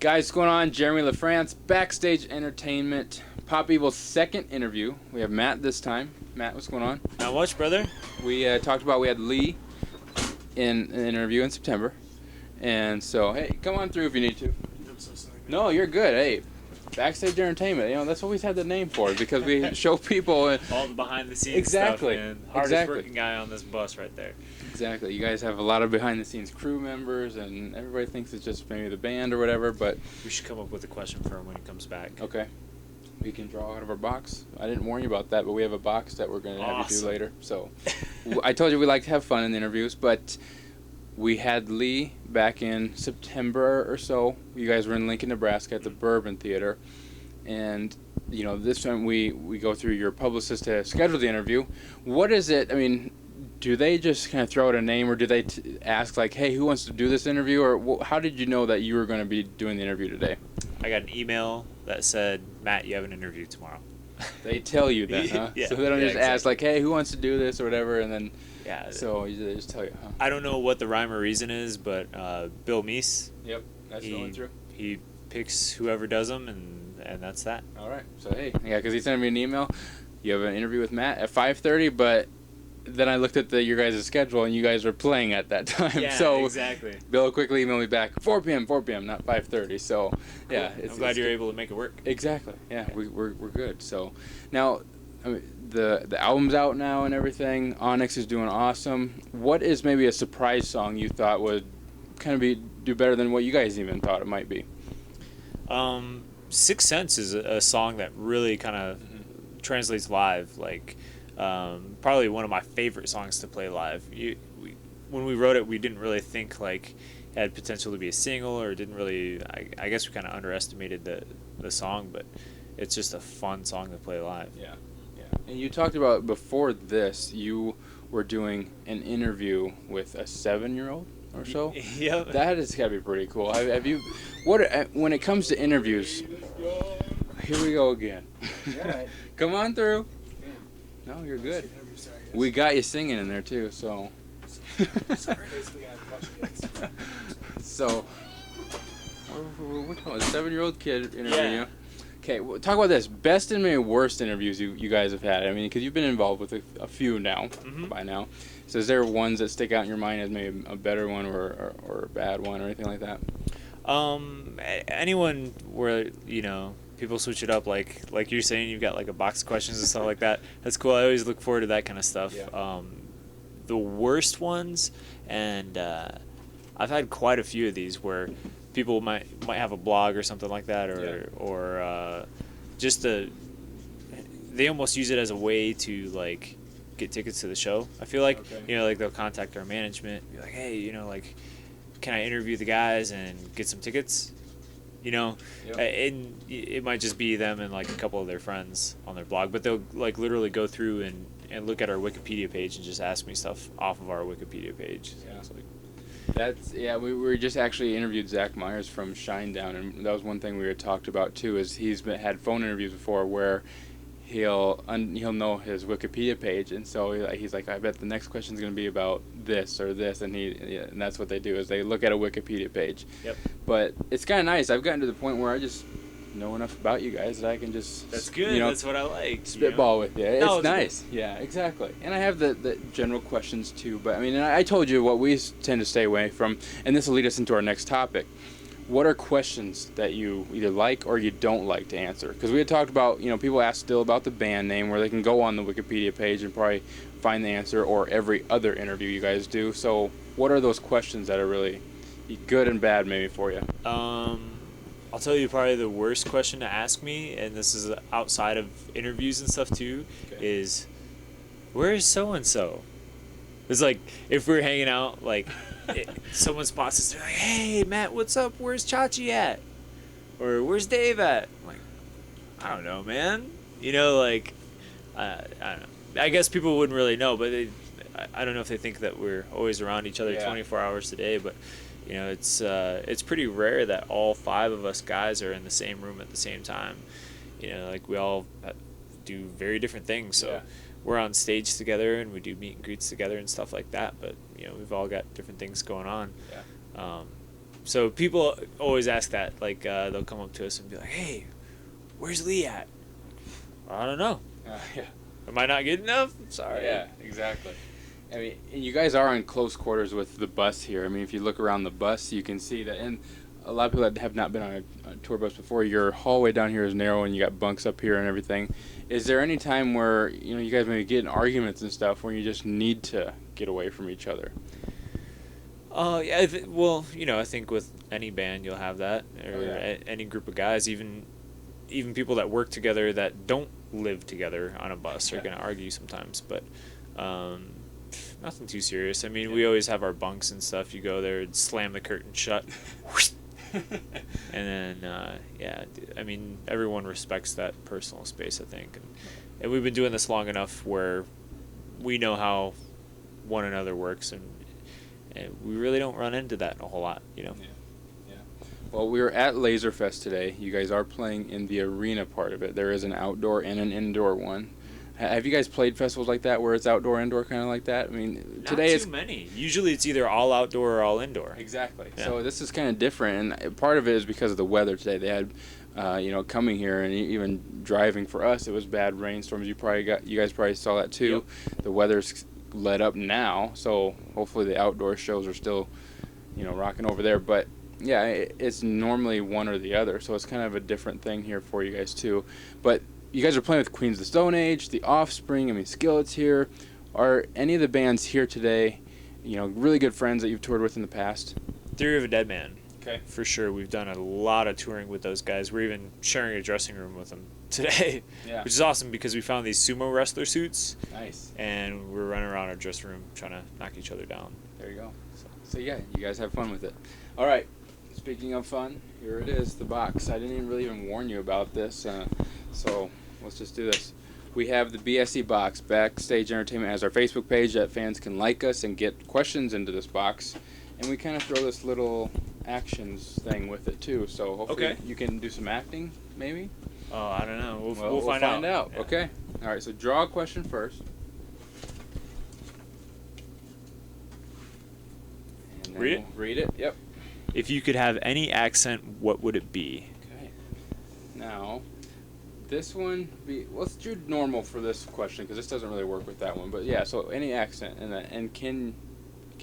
Guys, what's going on? Jeremy Lafrentz, Backstage Entertainment. Pop Evil's second interview. We have Matt this time. Matt, what's going on? Not much, brother. We talked about we had Lee in an interview in September. And so, hey, come on through if you need to. I'm so sorry. No, you're good. Hey, Backstage Entertainment. You know, that's what we've had the name for, because we show people. All the behind the scenes Exactly. stuff, man. Hardest Exactly. working guy on this bus right there. Exactly. You guys have a lot of behind-the-scenes crew members, and everybody thinks it's just maybe the band or whatever, but... We should come up with a question for him when he comes back. Okay. We can draw out of our box. I didn't warn you about that, but we have a box that we're going to have you do later. So I told you we like to have fun in the interviews, but we had Lee back in September or so. You guys were in Lincoln, Nebraska at the Bourbon Theater. And, you know, this time we go through your publicist to schedule the interview. What is it? I mean, do they just kind of throw out a name, or do they ask, like, hey, who wants to do this interview? Or how did you know that you were going to be doing the interview today? I got an email that said, Matt, you have an interview tomorrow. They tell you that, huh? Yeah, so they don't just ask, like, hey, who wants to do this or whatever, and then... Yeah. So they just tell you, huh? I don't know what the rhyme or reason is, but Bill Meese. Yep, that's going through. He picks whoever does them, and that's that. All right. So, hey, yeah, because he sent me an email. You have an interview with Matt at 5:30, but then I looked at your guys' schedule, and you guys were playing at that time. Yeah, so exactly. Bill quickly emailed me back, 4 p.m., not 5:30. So, Cool. yeah. I'm glad you're able to make it work. Exactly. Yeah, we're good. So, now, I mean, the album's out now and everything. Onyx is doing awesome. What is maybe a surprise song you thought would kind of do better than what you guys even thought it might be? Sixth Sense is a song that really kind of translates live. Like, probably one of my favorite songs to play live. When we wrote it, we didn't really think like it had potential to be a single, or didn't really. I guess we kind of underestimated the song, but it's just a fun song to play live. Yeah. And you talked about before this, you were doing an interview with a 7-year-old or so. Yep. That has got to be pretty cool. Have you? When it comes to interviews? Here we go again. Yeah. Come on through. No, you're good. We got you singing in there too, so. So, we're talking a 7-year-old kid interviewing you. Okay, well, talk about this. Best and maybe worst interviews you guys have had. I mean, because you've been involved with a few now, by now. So is there ones that stick out in your mind as maybe a better one or a bad one or anything like that? Anyone where, people switch it up, like you're saying, you've got like a box of questions and stuff like that. That's cool. I always look forward to that kind of stuff. Yeah. The worst ones, and I've had quite a few of these where people might have a blog or something like that, or just they almost use it as a way to like get tickets to the show. I feel like like they'll contact our management, be like, hey, like, can I interview the guys and get some tickets? And it might just be them and like a couple of their friends on their blog, but they'll like literally go through and look at our Wikipedia page and just ask me stuff off of our Wikipedia page. Yeah. So we were just actually interviewed Zach Myers from Shinedown, and that was one thing we had talked about too. Is he's had phone interviews before where he'll know his Wikipedia page, and so he's like, I bet the next question's going to be about this or this, and and that's what they do is they look at a Wikipedia page. Yep. But it's kind of nice. I've gotten to the point where I just know enough about you guys that I can just that's good. That's what I like. Spitball with you. It's nice. Cool. Yeah, exactly. And I have the general questions too. But I mean, I told you what we tend to stay away from, and this will lead us into our next topic. What are questions that you either like or you don't like to answer? Because we had talked about, people ask still about the band name, where they can go on the Wikipedia page and probably find the answer, or every other interview you guys do. So what are those questions that are really good and bad maybe for you? I'll tell you probably the worst question to ask me, and this is outside of interviews and stuff too, is where is so-and-so? It's like if we're hanging out, like someone spots us, they're like, hey, Matt, what's up? Where's Chachi at? Or where's Dave at? I'm like, I don't know, man. I don't know. I guess people wouldn't really know, but I don't know if they think that we're always around each other 24 hours a day, but it's pretty rare that all 5 of us guys are in the same room at the same time. Like we all do very different things. So we're on stage together and we do meet and greets together and stuff like that. But we've all got different things going on. So people always ask that. Like, they'll come up to us and be like, "Hey, where's Lee at?" I don't know. Yeah. Am I not good enough? Sorry. Yeah, exactly. I mean, and you guys are in close quarters with the bus here. I mean, if you look around the bus, you can see that. And a lot of people that have not been on a tour bus before, your hallway down here is narrow and you got bunks up here and everything. Is there any time where, you guys maybe get in arguments and stuff where you just need to get away from each other? Yeah. Well, I think with any band you'll have that, or any group of guys, even people that work together that don't live together on a bus are going to argue sometimes. But nothing too serious. I mean, we always have our bunks and stuff. You go there and slam the curtain shut. And then, I mean, everyone respects that personal space, I think. And we've been doing this long enough where we know how one another works, and we really don't run into that a whole lot, Yeah. Well, we were at LAZERfest today. You guys are playing in the arena part of it. There is an outdoor and an indoor one. Have you guys played festivals like that where it's outdoor, indoor, kind of like that? I mean, today not too many. Usually it's either all outdoor or all indoor. Exactly. Yeah. So this is kind of different, and part of it is because of the weather today. They had, coming here and even driving for us, it was bad rainstorms. You guys probably saw that too. Yep. The weather's let up now, so hopefully the outdoor shows are still, rocking over there. But yeah, it's normally one or the other, so it's kind of a different thing here for you guys too. But you guys are playing with Queens of the Stone Age, The Offspring, I mean, Skillet's here. Are any of the bands here today, really good friends that you've toured with in the past? Theory of a Dead Man. Okay. For sure. We've done a lot of touring with those guys. We're even sharing a dressing room with them today, which is awesome because we found these sumo wrestler suits. Nice. And we're running around our dressing room trying to knock each other down. There you go. So yeah, you guys have fun with it. All right. Speaking of fun, here it is, the box. I didn't really even warn you about this, so let's just do this. We have the BSE box, Backstage Entertainment, has our Facebook page that fans can like us and get questions into this box. And we kind of throw this little actions thing with it too. So hopefully you can do some acting, maybe? Oh, I don't know. We'll find out. Yeah. Okay. All right, so draw a question first. And read it? Read it, yep. If you could have any accent, what would it be? Okay. Now, this one, let's do normal for this question because this doesn't really work with that one. But yeah, so any accent, and can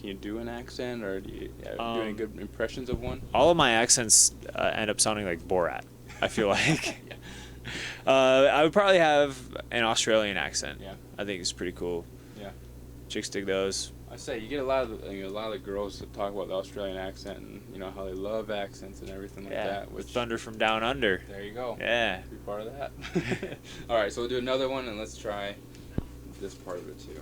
you do an accent, or do you do any good impressions of one? All of my accents end up sounding like Borat, I feel like. Yeah. I would probably have an Australian accent. Yeah. I think it's pretty cool. Yeah. Chicks dig those. I say you get a lot of the girls that talk about the Australian accent and how they love accents and everything like that. Which, Thunder from Down Under. There you go. Yeah. Be part of that. All right, so we'll do another one and let's try this part of it too.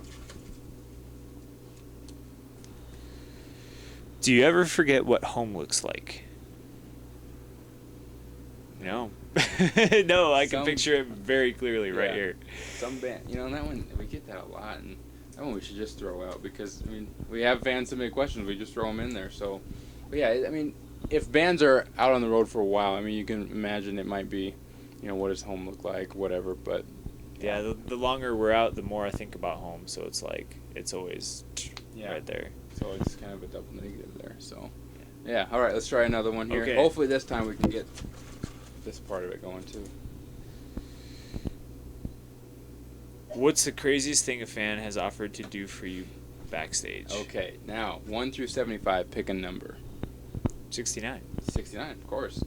Do you ever forget what home looks like? No. No, I can picture it very clearly right here. Some band, and that one, we get that a lot, and that one we should just throw out because, we have fans submit questions, we just throw them in there, so. But yeah, if bands are out on the road for a while, you can imagine it might be, what does home look like, whatever, but. Yeah, the longer we're out, the more I think about home, so it's like, it's always right there. So it's kind of a double negative there, so. Yeah, all right, let's try another one here. Okay. Hopefully this time we can get this part of it going too. What's the craziest thing a fan has offered to do for you backstage? Okay, now 1 through 75, pick a number. 69. 69, of course.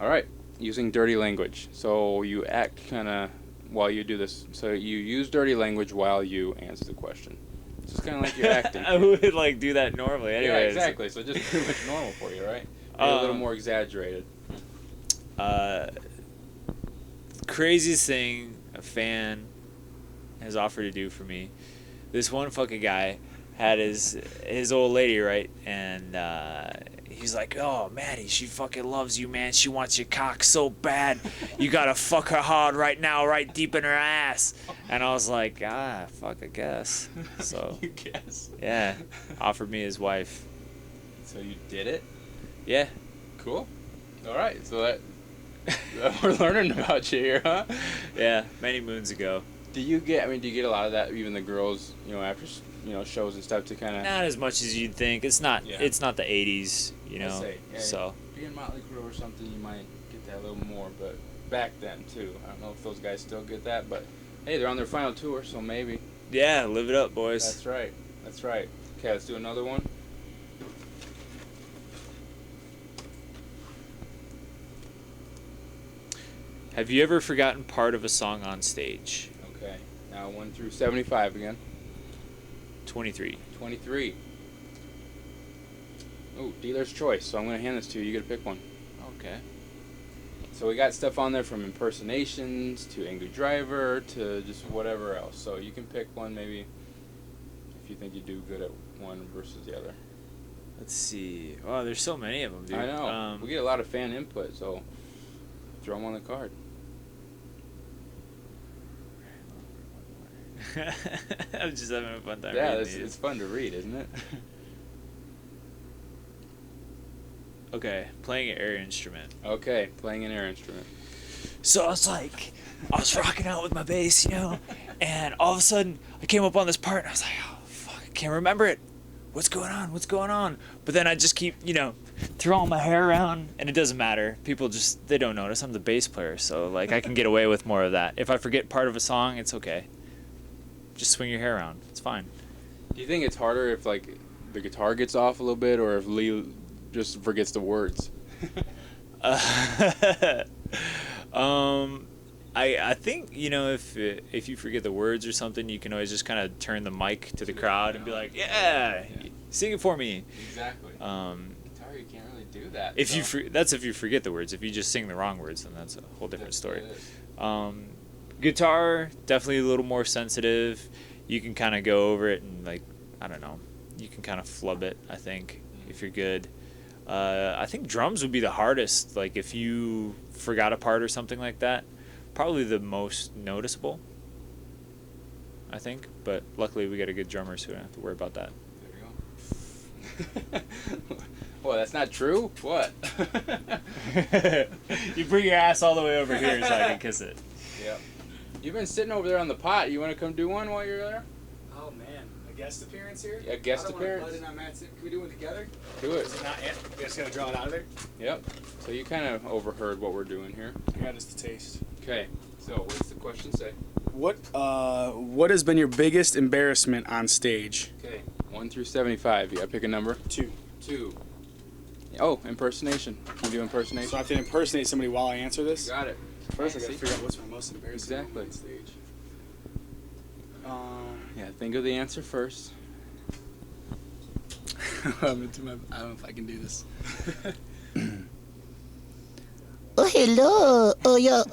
All right, using dirty language. So you act kind of while you do this. So you use dirty language while you answer the question. It's just kind of like you're acting. I would do that normally anyways. Yeah, exactly. So just pretty much normal for you, right? Maybe a little more exaggerated. Craziest thing a fan has offered to do for me. This one fucking guy had his old lady, right? And he's like, "Oh, Maddie, she fucking loves you, man. She wants your cock so bad. You gotta fuck her hard right now, right deep in her ass." And I was like, fuck, I guess. So you guess. Yeah, offered me his wife. So you did it? Yeah. Cool. All right. So that we're learning about you here, huh? Yeah, many moons ago. Do you get a lot of that? Even the girls, after shows and stuff to kind of. Not as much as you'd think. It's not. Yeah. It's not the '80s. you know. Yeah, so being Motley Crue or something, you might get that a little more, but back then too. I don't know if those guys still get that, but hey, they're on their final tour, so maybe. yeah, live it up, boys. That's right. That's right. Okay, let's do another one. Have you ever forgotten part of a song on stage? Okay, now 1 through 75 again. 23. 23. Oh, dealer's choice. So I'm going to hand this to you. You get to pick one. Okay. So we got stuff on there from impersonations to Angry Driver to just whatever else. So you can pick one maybe if you think you do good at one versus the other. Let's see. Oh, there's so many of them, dude. I know. We get a lot of fan input, so throw them on the card. I'm just having a fun time. Yeah, reading it's fun to read, isn't it? Okay, playing an air instrument. Okay, playing an air instrument. So I was rocking out with my bass, you know, and all of a sudden I came up on this part and I was like, oh, fuck, I can't remember it. What's going on? What's going on? But then I just keep, you know, throwing my hair around, and it doesn't matter. People just, they don't notice. I'm the bass player, so, like, I can get away with more of that. If I forget part of a song, it's okay. Just swing your hair around. It's fine. Do you think it's harder if, like, the guitar gets off a little bit or if Lee just forgets the words? I think, you know, if you forget the words or something, you can always just kind of turn the mic to the crowd and be like, yeah, sing it for me. Exactly. Guitar, you can't really do that. That's if you forget the words. If you just sing the wrong words, then that's a whole different story. It is. Guitar, definitely a little more sensitive. You can kind of go over it and, like, I don't know, you can kind of flub it, I think, if you're good. I think drums would be the hardest. Like, if you forgot a part or something like that, probably the most noticeable, I think. But luckily we got a good drummer, so we don't have to worry about that. There you go. Well, that's not true? What? You bring your ass all the way over here so I can kiss it. Yep. You've been sitting over there on the pot. You want to come do one while you're there? Oh, man. A guest appearance here? A guest appearance? Can we do it together? Do it. Is it not yet? You guys gotta draw it out of there? Yep. So you kind of overheard what we're doing here. Yeah, just a taste. Okay. So what's the question say? What has been your biggest embarrassment on stage? Okay. 1 through 75. You gotta pick a number. 2. 2. Oh, impersonation. Can you do impersonation? So I have to impersonate somebody while I answer this? Got it. First I gotta figure out what's my most embarrassing Exactly. moment on stage. Yeah, think of the answer first. I don't know if I can do this. Oh, hello. Oh, yeah.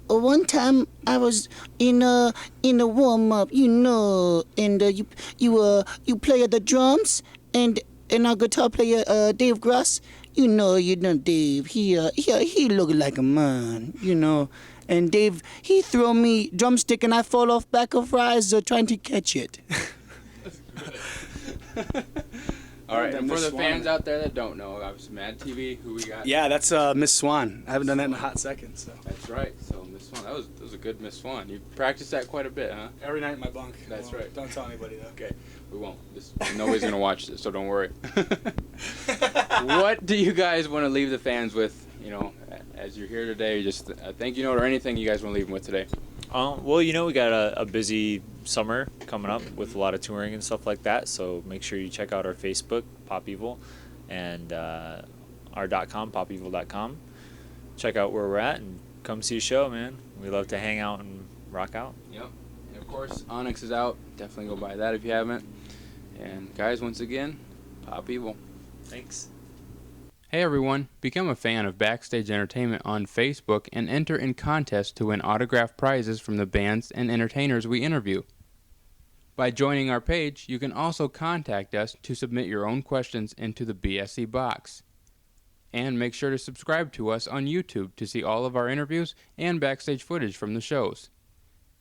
One time I was in a warm up, you know, and you play the drums, and our guitar player Dave Gross, you know Dave. He look like a man, you know. And Dave, he throw me drumstick and I fall off back of rise trying to catch it. All right, and for the fans out there that don't know, obviously Mad TV, who we got? Yeah, that's Miss Swan. I haven't done that in a hot second. So. That's right. So Miss Swan, that was a good Miss Swan. You practiced that quite a bit, huh? Every night in my bunk. That's right. Don't tell anybody though. Okay, we won't. Nobody's gonna watch this, so don't worry. What do you guys want to leave the fans with? You know, as you're here today, just a thank you note or anything you guys want to leave them with today. Well, you know, we got a busy summer coming up with a lot of touring and stuff like that, so make sure you check out our Facebook, Pop Evil, and our .com, popevil.com. Check out where we're at and come see a show, man. We love to hang out and rock out. Yep. And of course, Onyx is out. Definitely go buy that if you haven't. And guys, once again, Pop Evil. Thanks. Hey everyone, become a fan of Backstage Entertainment on Facebook and enter in contests to win autographed prizes from the bands and entertainers we interview. By joining our page, you can also contact us to submit your own questions into the BSE box. And make sure to subscribe to us on YouTube to see all of our interviews and backstage footage from the shows.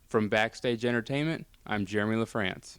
From Backstage Entertainment, I'm Jeremy Lafrentz.